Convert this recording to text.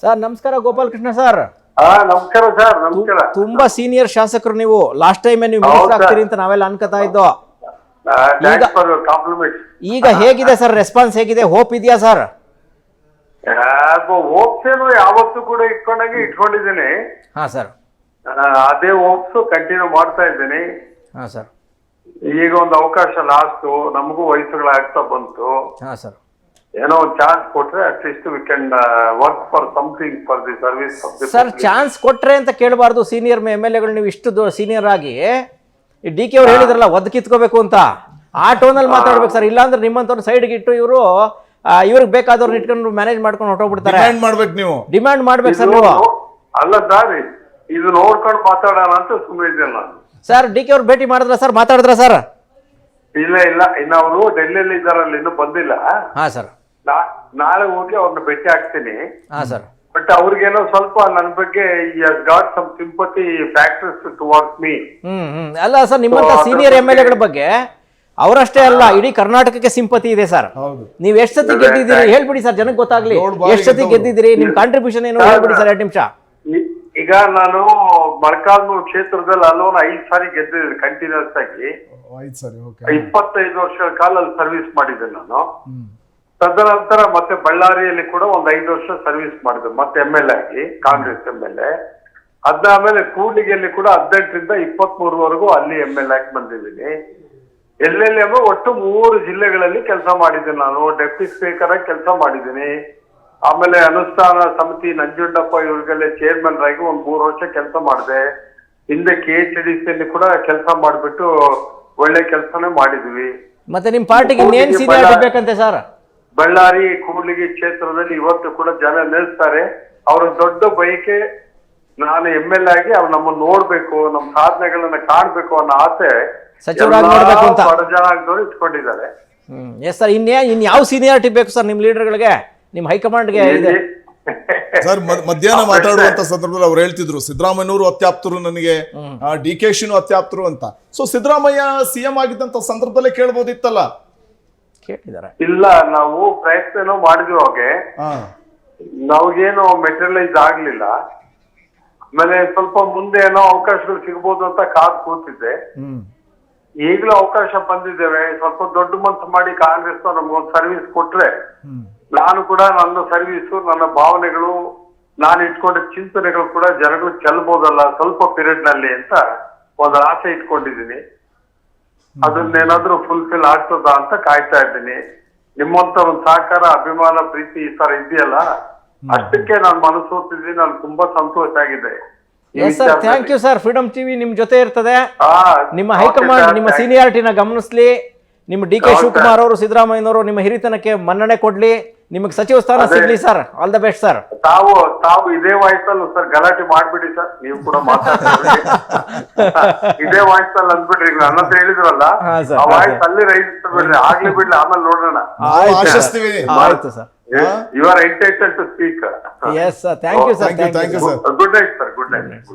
Sir ನಮಸ್ಕಾರ Gopalakrishna sir. ನಮಸ್ಕಾರ sir. ನಮಸ್ಕಾರ. ತುಂಬಾ ಸೀನಿಯರ್ ಶಾಸಕರು ನೀವು. ಲಾಸ್ಟ್ ಟೈಮ್ ನೀವು ಮಿನಿಸ್ಟರ್ ಆಗ್ತೀರಿ ಅಂತ ನಾವೆಲ್ಲ ಅನ್ಕೋತಾ ಇದ್ದೋ. ಈಗ ಹೇಗಿದೆ ಸರ್ ರೆಸ್ಪಾನ್ಸ್ ಹೇಗಿದೆ? ಹೋಪ್ ಇದೆಯಾ ಸರ್? ಹೋಪ್ಸ್ ಏನು ಯಾವತ್ತೂ ಕೂಡ ಇಟ್ಕೊಂಡಿದ್ದೀನಿ. ಹಾ ಸರ್. ಅದೇ ಹೋಪ್ಸ್ ಕಂಟಿನ್ಯೂ ಮಾಡ್ತಾ ಇದ್ದೀನಿ. ಹಾ ಸರ್. ಈಗ ಒಂದು ಅವಕಾಶ ಲಾಸ್ಟ್ ನಮಗೂ ವಯಸ್ಸುಗಳಾಗ್ತಾ ಬಂತು. ಹಾ ಸರ್. ಏನೋ ಒಂದು ಚಾನ್ಸ್ ಕೊಟ್ರೆ at least we can work for something for the service. Sir chance ಕೊಟ್ರೆ ಅಂತ ಕೇಳಬಾರ್ದು. ಸೀನಿಯರ್ MLAಗಳು ನೀವು ಇಷ್ಟು ಸೀನಿಯರ್ ಆಗಿ ಡಿ ಕೆ ಅವ್ರು ಹೇಳಿದ್ರಲ್ಲ ಒದ್ ಕಿತ್ಕೋಬೇಕು ಅಂತ, ಆ ಟೋನಲ್ಲಿ ಮಾತಾಡ್ಬೇಕು ಸರ್. ಇಲ್ಲಾಂದ್ರೆ ನಿಮ್ಮಂತವ್ರು ಸೈಡ್ಗೆ ಇಟ್ಟು ಇವ್ರಿಗೆ ಬೇಕಾದವ್ರನ್ನ ಇಟ್ಕೊಂಡು ಮ್ಯಾನೇಜ್ ಮಾಡ್ಕೊಂಡು ಹೊಟ್ಟೋಗ್ಬಿಡ್ತಾರೆ. ಡಿಮ್ಯಾಂಡ್ ಮಾಡ್ಬೇಕು ಸರ್ ನೀವು. ಅಲ್ಲ ಸರ್, ಇದು ನೋಡ್ಕೊಂಡು ಮಾತಾಡೋಣ ಅಂತ ಸುಮ್ಮನೆ ಇದ್ದೇನೆ ನಾನು. ಸರ್ ಡಿ ಕೆ ಅವ್ರು ಭೇಟಿ ಮಾಡಿದ್ರ ಸರ್? ಮಾತಾಡಿದ್ರ ಸರ್? ಇಲ್ಲ ಇನ್ನು ಅವರು ಡೆಲ್ಲಿಯಲ್ಲಿ ಇದ್ದಾರಲ್ಲ, ಇನ್ನೂ ಬಂದಿಲ್ಲ. ಹಾ ಸರ್. ನಾಳೆ ಹೋಗಿ ಅವ್ರನ್ನ ಭೇಟಿ ಆಗ್ತೀನಿ. ಹಾ ಸರ್. ಬಟ್ ಅವ್ರಿಗೇನೋ ಸ್ವಲ್ಪ ನನ್ನ ಬಗ್ಗೆ got some sympathy factors towards me. ಅಲ್ಲ ಸರ್, ನಿಮ್ಮಂತ ಸೀನಿಯರ್ MLAಗಳ ಬಗ್ಗೆ ಅವರಷ್ಟೇ ಅಲ್ಲ, ಇಡೀ ಕರ್ನಾಟಕಕ್ಕೆ ಸಿಂಪತಿ ಇದೆ ಸರ್. ನೀವ್ ಎಷ್ಟ್ ಸತಿ ಗೆದ್ದಿದ್ದೀರಿ ಹೇಳ್ಬಿಡಿ ಸರ್, ಜನಕ್ಕೆ ಗೊತ್ತಾಗ್ಲಿ. ಎಷ್ಟ್ ಸತಿ ಗೆದ್ದಿದ್ದೀರಿ, ನಿಮ್ ಕಾಂಟ್ರಿಬ್ಯೂಷನ್ ಏನು ಹೇಳ್ಬಿಡಿ ಸರ್, 2 ನಿಮಿಷ. ಈಗ ನಾನು ಮೊಳಕಾಲ್ಮೂರು ಕ್ಷೇತ್ರದಲ್ಲಿ ಅಲ್ಲೋನ್ 5 ಸಾರಿ ಗೆದ್ದಿದ್ದೀನಿ ಕಂಟಿನ್ಯೂಸ್ ಆಗಿ. 25 ವರ್ಷಗಳ ಕಾಲ ಅಲ್ಲಿ ಸರ್ವಿಸ್ ಮಾಡಿದ್ದೆ ನಾನು. ತದನಂತರ ಮತ್ತೆ ಬಳ್ಳಾರಿಯಲ್ಲಿ ಕೂಡ ಒಂದು 5 ವರ್ಷ ಸರ್ವಿಸ್ ಮಾಡಿದೆ, ಮತ್ತೆ MLA ಆಗಿ, ಕಾಂಗ್ರೆಸ್ MLA. ಅದಾದ್ಮೇಲೆ ಕೂಡ್ಲಿಗಿಯಲ್ಲಿ ಕೂಡ 18ರಿಂದ 23ವರೆಗೂ ಅಲ್ಲಿ MLA ಆಗಿ ಬಂದಿದ್ದೀನಿ. ಎಲ್ಲೆಲ್ಲಿ ಅಂದ್ರೆ ಒಟ್ಟು 3 ಜಿಲ್ಲೆಗಳಲ್ಲಿ ಕೆಲಸ ಮಾಡಿದ್ದೀನಿ ನಾನು. ಡೆಪ್ಟಿ ಸ್ಪೀಕರ್ ಆಗಿ ಕೆಲಸ ಮಾಡಿದ್ದೀನಿ. ಆಮೇಲೆ ಅನುಷ್ಠಾನ ಸಮಿತಿ ನಂಜುಂಡಪ್ಪ ಇವ್ರಿಗೆಲ್ಲ ಚೇರ್ಮನ್ ಆಗಿ ಒಂದು 3 ವರ್ಷ ಕೆಲಸ ಮಾಡಿದೆ. ಹಿಂದೆ KHDC ಕೂಡ ಕೆಲಸ ಮಾಡಿಬಿಟ್ಟು ಒಳ್ಳೆ ಕೆಲಸನೇ ಮಾಡಿದ್ವಿ. ಮತ್ತೆ ನಿಮ್ ಪಾರ್ಟಿಗೆ ಇನ್ನೇನ್ ಸೀನಿಯಾರಿಟಿ ಬೇಕಂತೆ ಸರ್? ಬಳ್ಳಾರಿ ಕೂಡ್ಲಿಗಿ ಕ್ಷೇತ್ರದಲ್ಲಿ ಇವತ್ತು ಕೂಡ ಜನ ನಿಲ್ತಾರೆ. ಅವ್ರ ದೊಡ್ಡ ಬಯಕೆ ನಾನು MLA ಆಗಿ ಅವ್ರು ನಮ್ಮನ್ನು ನೋಡ್ಬೇಕು, ನಮ್ಮ ಸಾಧನೆಗಳನ್ನ ಕಾಣ್ಬೇಕು ಅನ್ನೋ ಆಸೆ ಬಡ ಜನಾಂಗದವ್ರು ಇಟ್ಕೊಂಡಿದ್ದಾರೆ. Yes sir. ಇನ್ ಯಾವ ಸೀನಿಯಾರಿಟಿ ಬೇಕು ಸರ್ ನಿಮ್ ಲೀಡರ್ಗಳಿಗೆ, ನಿಮ್ ಹೈಕಮಾಂಡ್ಗೆ? ಸರ್ ಮಧ್ಯಾಹ್ನ ಮಾತಾಡುವಂತ ಸಂದರ್ಭದಲ್ಲಿ ಅವ್ರು ಹೇಳ್ತಿದ್ರು ಸಿದ್ದರಾಮಯ್ಯನವರು ಅತ್ಯಾಪ್ತರು, ನನಗೆ DKಶಿನೂ ಅತ್ಯಾಪ್ತರು ಅಂತ. ಸೊ ಸಿದ್ದರಾಮಯ್ಯ CM ಆಗಿದ್ದಂತ ಸಂದರ್ಭದಲ್ಲೇ ಕೇಳ್ಬೋದಿತ್ತಲ್ಲ. ಕೇಳಿದಾರೆ? ಇಲ್ಲ, ನಾವು ಪ್ರಯತ್ನ ಮಾಡಿದ್ವಿ. ಹೋಗಿ ನಾವ್ಗೇನು ಮೆಟೀರಿಯಲೈಸ್ ಆಗ್ಲಿಲ್ಲ. ಆಮೇಲೆ ಸ್ವಲ್ಪ ಮುಂದೆ ಏನೋ ಅವಕಾಶಗಳು ಸಿಗ್ಬೋದು ಅಂತ ಕಾದ್ ಕೂತಿದ್ದೆ. ಈಗಲೂ ಅವಕಾಶ ಬಂದಿದ್ದೇವೆ. ಸ್ವಲ್ಪ ದೊಡ್ಡ ಮನಸ್ಸು ಮಾಡಿ ಕಾಂಗ್ರೆಸ್ ನಮ್ಗೊಂದು ಸರ್ವಿಸ್ ಕೊಟ್ರೆ ನಾನು ಕೂಡ ನನ್ನ ಸರ್ವಿಸು, ನನ್ನ ಭಾವನೆಗಳು, ನಾನು ಇಟ್ಕೊಂಡ ಚಿಂತನೆಗಳು ಕೂಡ ಜನಗಳು ಚೆಲ್ಬೋದಲ್ಲ ಸ್ವಲ್ಪ ಪೀರಿಯಡ್ ನಲ್ಲಿ ಅಂತ ಒಂದು ಆಸೆ ಇಟ್ಕೊಂಡಿದ್ದೀನಿ. ಅದನ್ನೇನಾದ್ರೂ ಫುಲ್ಫಿಲ್ ಆಗ್ತದ ಅಂತ ಕಾಯ್ತಾ ಇದ್ದೀನಿ. ನಿಮ್ಮಂತ ಒಂದು ಸಹಕಾರ, ಅಭಿಮಾನ, ಪ್ರೀತಿ ಈ ತರ ಇದೆಯಲ್ಲ, ಅಷ್ಟಕ್ಕೆ ನಾನು ಮನಸ್ಸು ಓದ್ತಿದ್ದೀನಿ. ನಾನು ತುಂಬಾ ಸಂತೋಷ ಆಗಿದೆ. Thank you sir. Freedom TV ನಿಮ್ ಜೊತೆ ಇರ್ತದೆ. ನಿಮ್ಮ ಹೈಕಮಾಂಡ್ ನಿಮ್ಮ ಸೀನಿಯಾರಿಟಿನ ಗಮನಿಸ್ಲಿ. ನಿಮ್ಮ DK ಶಿವಕುಮಾರ್ ಅವರು, ಸಿದ್ದರಾಮಯ್ಯನವರು ನಿಮ್ಮ ಹಿರಿತನಕ್ಕೆ ಮನ್ನಣೆ ಕೊಡ್ಲಿ. ನಿಮಗೆ ಸಚಿವ ಸ್ಥಾನ ಸಿಗ್ಲಿ sir. All the best sir. ತಾವು ಇದೇ ವಾಯ್ಸಲ್ಲಿ ಸರ್ ಗಲಾಟೆ ಮಾಡ್ಬಿಡಿ ಸರ್. ನೀವು ಕೂಡ ಮಾತಾಡ್ತೀರಿ ಇದೇ ವಾಯ್ಸಲ್ಲಿ ಅಂದ್ಬಿಡ್ರಿ. ನನ್ನ ಹತ್ರ ಹೇಳಿದ್ರಲ್ಲ, ಆ ವಾಯ್ಸ್ ಅಲ್ಲಿ ರೈಸ್ ಬಿಡ್ರಿ, ಆಗ್ಲಿ ಬಿಡ್ಲಿ, ಆಮೇಲೆ ನೋಡೋಣ. ಆಯ್ತು sir. You are entitled to speak. Yes sir. Thank you sir. Thank you sir. Good night sir. Good night.